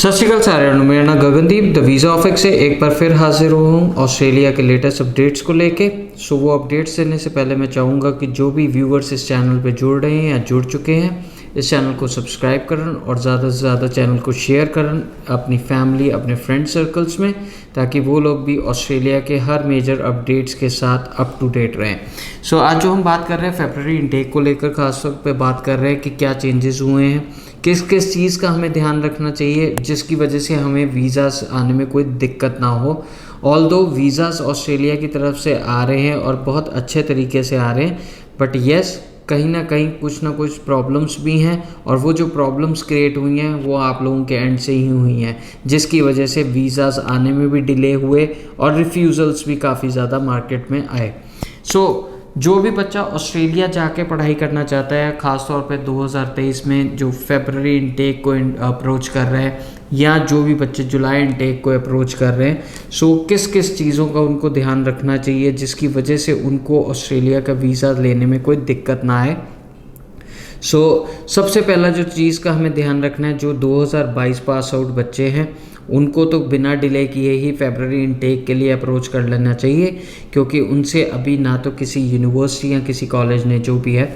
सत श्रीकाल सारे, मेरा नाम गगनदीप द वीज़ा ऑफिस से एक बार फिर हाजिर हूँ ऑस्ट्रेलिया के लेटेस्ट अपडेट्स को लेके। सो वो अपडेट्स देने से पहले मैं चाहूँगा कि जो भी व्यूवर्स इस चैनल पे जुड़ रहे हैं या जुड़ चुके हैं, इस चैनल को सब्सक्राइब करन और ज़्यादा से ज़्यादा चैनल को शेयर करन अपनी फैमिली, अपने फ्रेंड सर्कल्स में, ताकि वो लोग भी ऑस्ट्रेलिया के हर मेजर अपडेट्स के साथ अप टू डेट रहें। सो आज जो हम बात कर रहे हैं फेब्रुअरी इनटेक को लेकर, खास तौर पे बात कर रहे हैं कि क्या चेंजेस हुए हैं, किस किस चीज़ का हमें ध्यान रखना चाहिए जिसकी वजह से हमें वीज़ास आने में कोई दिक्कत ना हो। ऑल्दो वीज़ास ऑस्ट्रेलिया की तरफ से आ रहे हैं और बहुत अच्छे तरीके से आ रहे हैं, बट येस कहीं ना कहीं कुछ ना कुछ प्रॉब्लम्स भी हैं, और वो जो प्रॉब्लम्स क्रिएट हुई हैं वो आप लोगों के एंड से ही हुई हैं, जिसकी वजह से वीज़ास आने में भी डिले हुए और रिफ्यूज़ल्स भी काफ़ी ज़्यादा मार्केट में आए। सो जो भी बच्चा ऑस्ट्रेलिया जाके पढ़ाई करना चाहता है, ख़ास तौर पे 2023 में जो फेब्रुअरी इनटेक को अप्रोच कर रहे हैं, या जो भी बच्चे जुलाई इनटेक को अप्रोच कर रहे हैं, सो किस किस चीज़ों का उनको ध्यान रखना चाहिए जिसकी वजह से उनको ऑस्ट्रेलिया का वीज़ा लेने में कोई दिक्कत ना आए। सबसे पहला जो चीज़ का हमें ध्यान रखना है, जो 2022 पास आउट बच्चे हैं उनको तो बिना डिले किए ही फेब्रुअरी इनटेक के लिए अप्रोच कर लेना चाहिए, क्योंकि उनसे अभी ना तो किसी यूनिवर्सिटी या किसी कॉलेज ने जो भी है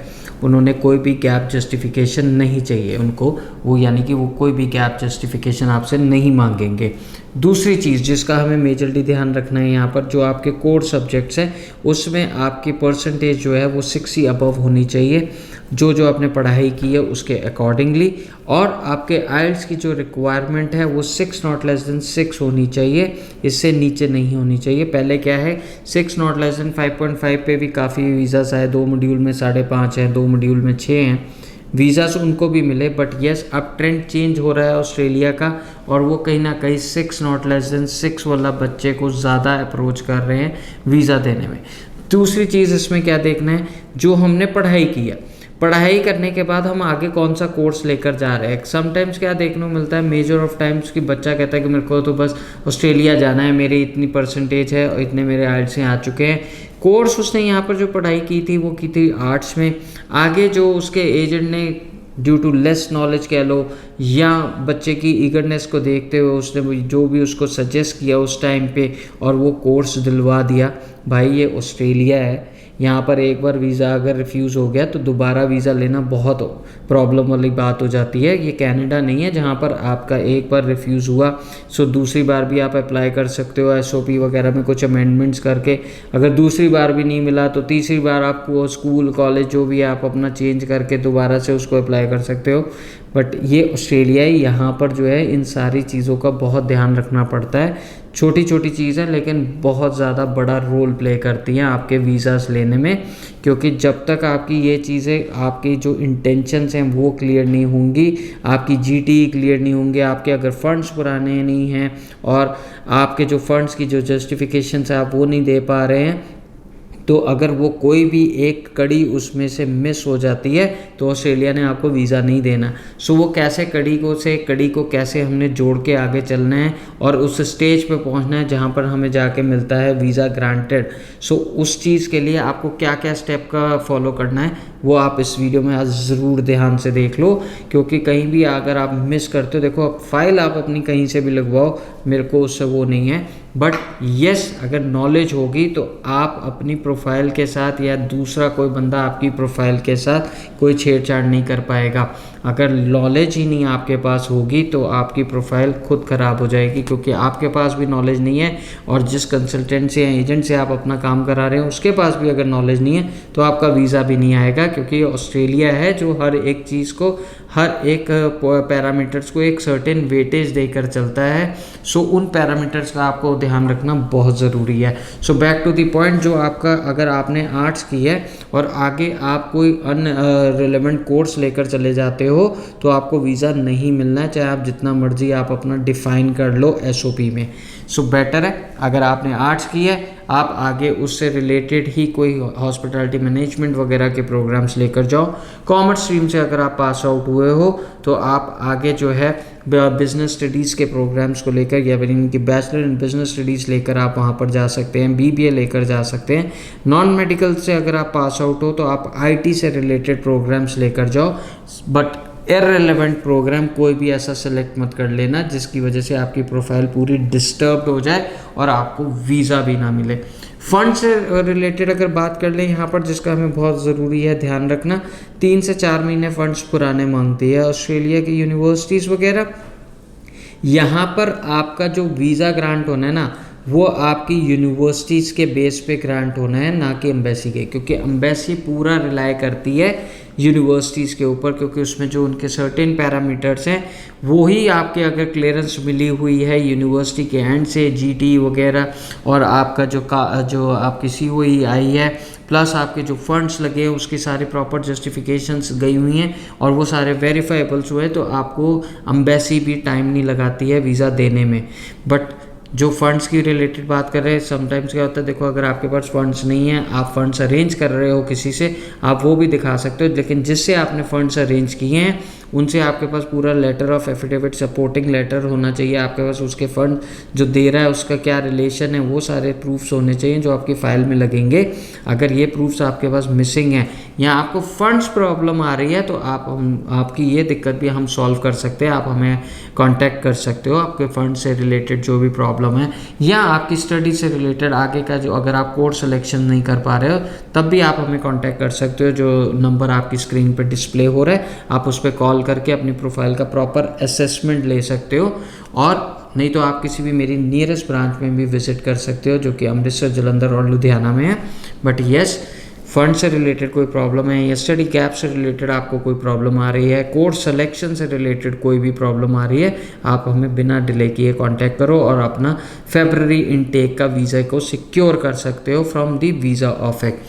उन्होंने कोई भी गैप जस्टिफिकेशन नहीं चाहिए उनको, वो यानी कि वो कोई भी गैप जस्टिफिकेशन आपसे नहीं मांगेंगे। दूसरी चीज़ जिसका हमें मेजरली ध्यान रखना है यहाँ पर, जो आपके कोर सब्जेक्ट्स हैं उसमें आपकी परसेंटेज जो है वो 60 अबव होनी चाहिए, जो आपने पढ़ाई की है उसके अकॉर्डिंगली, और आपके आइल्स की जो रिक्वायरमेंट है वो 6 नॉट लेस देन 6 होनी चाहिए, इससे नीचे नहीं होनी चाहिए। पहले क्या है, 6 नॉट लेस देन 5.5 पे भी काफ़ी वीज़ास आए, 2 मॉड्यूल में 5.5 हैं, 2 मॉड्यूल में 6 हैं, वीज़ास उनको भी मिले। बट येस अब ट्रेंड चेंज हो रहा है ऑस्ट्रेलिया का, और वो कहीं ना कहीं 6 नॉट लेस देन 6 वाला बच्चे को ज़्यादा अप्रोच कर रहे हैं वीज़ा देने में। दूसरी चीज़ इसमें क्या देखना है, जो हमने पढ़ाई की है, पढ़ाई करने के बाद हम आगे कौन सा कोर्स लेकर जा रहे हैं। समटाइम्स क्या देखने को मिलता है, मेजर ऑफ टाइम्स कि बच्चा कहता है कि मेरे को तो बस ऑस्ट्रेलिया जाना है, मेरी इतनी परसेंटेज है और इतने मेरे आइल्स से आ चुके हैं। कोर्स उसने यहाँ पर जो पढ़ाई की थी वो की थी आर्ट्स में, आगे जो उसके एजेंट ने ड्यू टू लेस नॉलेज कह लो या बच्चे की ईगरनेस को देखते हुए उसने जो भी उसको सजेस्ट किया उस टाइम पे और वो कोर्स दिलवा दिया। भाई ये ऑस्ट्रेलिया है, यहाँ पर एक बार वीज़ा अगर रिफ्यूज़ हो गया तो दोबारा वीज़ा लेना बहुत प्रॉब्लम वाली बात हो जाती है। ये कनाडा नहीं है जहाँ पर आपका एक बार रिफ्यूज़ हुआ सो दूसरी बार भी आप अप्लाई कर सकते हो, SOP वगैरह में कुछ अमेंडमेंट्स करके। अगर दूसरी बार भी नहीं मिला तो तीसरी बार आपको स्कूल कॉलेज जो भी है आप अपना चेंज करके दोबारा से उसको अप्लाई कर सकते हो। बट ये ऑस्ट्रेलिया ही, यहाँ पर जो है इन सारी चीज़ों का बहुत ध्यान रखना पड़ता है। छोटी छोटी चीज़ें लेकिन बहुत ज़्यादा बड़ा रोल प्ले करती हैं आपके वीज़ास लेने में, क्योंकि जब तक आपकी ये चीज़ें, आपकी जो इंटेंशंस हैं वो क्लियर नहीं होंगी, आपकी GTE क्लियर नहीं होंगे, आपके अगर फ़ंड्स पुराने नहीं हैं और आपके जो फ़ंड्स की जो जस्टिफिकेशंस है आप वो नहीं दे पा रहे हैं, तो अगर वो कोई भी एक कड़ी उसमें से मिस हो जाती है तो ऑस्ट्रेलिया ने आपको वीज़ा नहीं देना। सो वो कैसे कड़ी को कैसे हमने जोड़ के आगे चलना है और उस स्टेज पे पहुंचना है जहां पर हमें जाके मिलता है वीज़ा ग्रांटेड। सो उस चीज़ के लिए आपको क्या क्या स्टेप का फॉलो करना है वो आप इस वीडियो में आज ज़रूर ध्यान से देख लो, क्योंकि कहीं भी अगर आप मिस करते हो, देखो फाइल आप अपनी कहीं से भी लगवाओ, मेरे को उससे वो नहीं है, बट येस अगर नॉलेज होगी तो आप अपनी प्रोफाइल के साथ या दूसरा कोई बंदा आपकी प्रोफाइल के साथ कोई छेड़छाड़ नहीं कर पाएगा। अगर नॉलेज ही नहीं आपके पास होगी तो आपकी प्रोफाइल खुद ख़राब हो जाएगी, क्योंकि आपके पास भी नॉलेज नहीं है और जिस कंसल्टेंट से या एजेंट से आप अपना काम करा रहे हैं उसके पास भी अगर नॉलेज नहीं है तो आपका वीज़ा भी नहीं आएगा, क्योंकि ऑस्ट्रेलिया है जो हर एक चीज़ को, हर एक पैरामीटर्स को एक सर्टेन वेटेज देकर चलता है। सो उन पैरामीटर्स का आपको ध्यान रखना बहुत ज़रूरी है। So back to the point, जो आपका अगर आपने आर्ट्स की है और आगे आप कोई अनरिलेवेंट कोर्स लेकर चले जाते हो तो आपको वीज़ा नहीं मिलना है, चाहे आप जितना मर्जी आप अपना डिफ़ाइन कर लो SOP में। सो बेटर है अगर आपने आर्ट्स की है आप आगे उससे रिलेटेड ही कोई हॉस्पिटैलिटी मैनेजमेंट वगैरह के प्रोग्राम्स लेकर जाओ। कॉमर्स स्ट्रीम से अगर आप पास आउट हुए हो तो आप आगे जो है बिजनेस स्टडीज़ के प्रोग्राम्स को लेकर या फिर इनकी बैचलर इन बिजनेस स्टडीज़ लेकर आप वहाँ पर जा सकते हैं, BBA लेकर जा सकते हैं। नॉन मेडिकल से अगर आप पास आउट हो तो आप IT से रिलेटेड प्रोग्राम्स लेकर जाओ। बट इररिलेवेंट प्रोग्राम कोई भी ऐसा सेलेक्ट मत कर लेना जिसकी वजह से आपकी प्रोफाइल पूरी डिस्टर्ब हो जाए और आपको वीज़ा भी ना मिले। फंड से रिलेटेड अगर बात कर लें यहाँ पर, जिसका हमें बहुत ज़रूरी है ध्यान रखना, 3 से 4 महीने फंड्स पुराने मांगती है ऑस्ट्रेलिया की यूनिवर्सिटीज़ वगैरह। यहाँ पर आपका जो वीज़ा ग्रांट होना है ना, वो आपकी यूनिवर्सिटीज़ के बेस पे ग्रांट होना है, ना कि एम्बेसी के, क्योंकि एम्बेसी पूरा रिलाई करती है यूनिवर्सिटीज़ के ऊपर, क्योंकि उसमें जो उनके सर्टेन पैरामीटर्स हैं वो ही आपके अगर क्लियरेंस मिली हुई है यूनिवर्सिटी के एंड से, जीटी वगैरह, और आपका जो आपकी सीओई आई है, प्लस आपके जो फंड्स लगे हैं उसकी सारी प्रॉपर जस्टिफिकेशंस गई हुई हैं और वो सारे वेरीफाइबल्स हुए, तो आपको एम्बेसी भी टाइम नहीं लगाती है वीज़ा देने में। बट जो फंड्स की रिलेटेड बात कर रहे हैं, समटाइम्स क्या होता है, देखो अगर आपके पास फंड्स नहीं है, आप फंड्स अरेंज कर रहे हो किसी से, आप वो भी दिखा सकते हो, लेकिन जिससे आपने फंड्स अरेंज किए हैं उनसे आपके पास पूरा letter of affidavit, supporting letter होना चाहिए आपके पास, उसके फंड जो दे रहा है उसका क्या रिलेशन है, वो सारे प्रूफ्स होने चाहिए जो आपकी फ़ाइल में लगेंगे। अगर ये प्रूफ्स आपके पास मिसिंग हैं या आपको फंड्स प्रॉब्लम आ रही है तो आपकी ये दिक्कत भी हम सॉल्व कर सकते हैं। आप हमें कांटेक्ट कर सकते हो आपके फंड से रिलेटेड जो भी प्रॉब्लम है, या आपकी स्टडी से रिलेटेड आगे का जो, अगर आप कोर्स सिलेक्शन नहीं कर पा रहे हो तब भी आप हमें कांटेक्ट कर सकते हो। जो नंबर आपकी स्क्रीन पर डिस्प्ले हो रहा है, आप उस पर कॉल करके अपनी प्रोफाइल का प्रॉपर असेसमेंट ले सकते हो, और नहीं तो आप किसी भी मेरी नियरेस्ट ब्रांच में भी विजिट कर सकते हो जो कि अमृतसर, जलंधर और लुधियाना में है। बट यस, फंड से रिलेटेड कोई प्रॉब्लम है या स्टडी गैप से रिलेटेड आपको कोई प्रॉब्लम आ रही है, कोर्स सिलेक्शन से रिलेटेड कोई भी प्रॉब्लम आ रही है, आप हमें बिना डिले किए कांटेक्ट करो और अपना फेब्रुअरी इनटेक का वीज़ा को सिक्योर कर सकते हो फ्रॉम दी वीज़ा ऑफेक।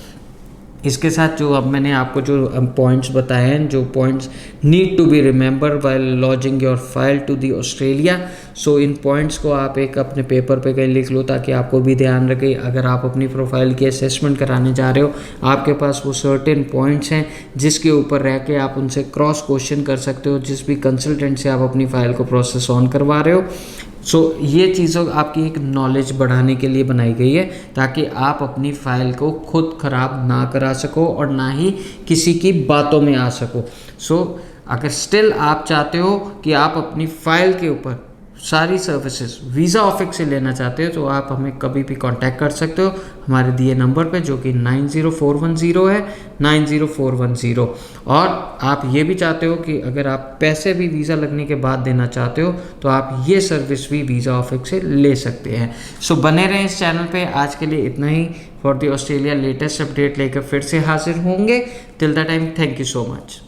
इसके साथ जो अब मैंने आपको जो पॉइंट्स बताए हैं, जो points need to be remember while lodging your file to the Australia, so इन पॉइंट्स को आप एक अपने पेपर पे कहीं लिख लो ताकि आपको भी ध्यान रखे। अगर आप अपनी प्रोफाइल की असेसमेंट कराने जा रहे हो, आपके पास वो सर्टेन पॉइंट्स हैं जिसके ऊपर रह के आप उनसे क्रॉस क्वेश्चन कर सकते हो, जिस भी कंसल्टेंट से आप अपनी फ़ाइल को प्रोसेस ऑन करवा रहे हो। सो ये चीज़ों आपकी एक नॉलेज बढ़ाने के लिए बनाई गई है ताकि आप अपनी फ़ाइल को खुद ख़राब ना करा सको और ना ही किसी की बातों में आ सको। सो अगर स्टिल आप चाहते हो कि आप अपनी फ़ाइल के ऊपर सारी सर्विसेज वीज़ा ऑफिस से लेना चाहते हो तो आप हमें कभी भी कांटेक्ट कर सकते हो हमारे दिए नंबर पे, जो कि 90410 है, 90410। और आप ये भी चाहते हो कि अगर आप पैसे भी वीज़ा लगने के बाद देना चाहते हो तो आप ये सर्विस भी वीज़ा ऑफिस से ले सकते हैं। सो बने रहें इस चैनल पे। आज के लिए इतना ही। For the Australia latest update लेकर फिर से हाजिर होंगे। Till the time, thank you so much.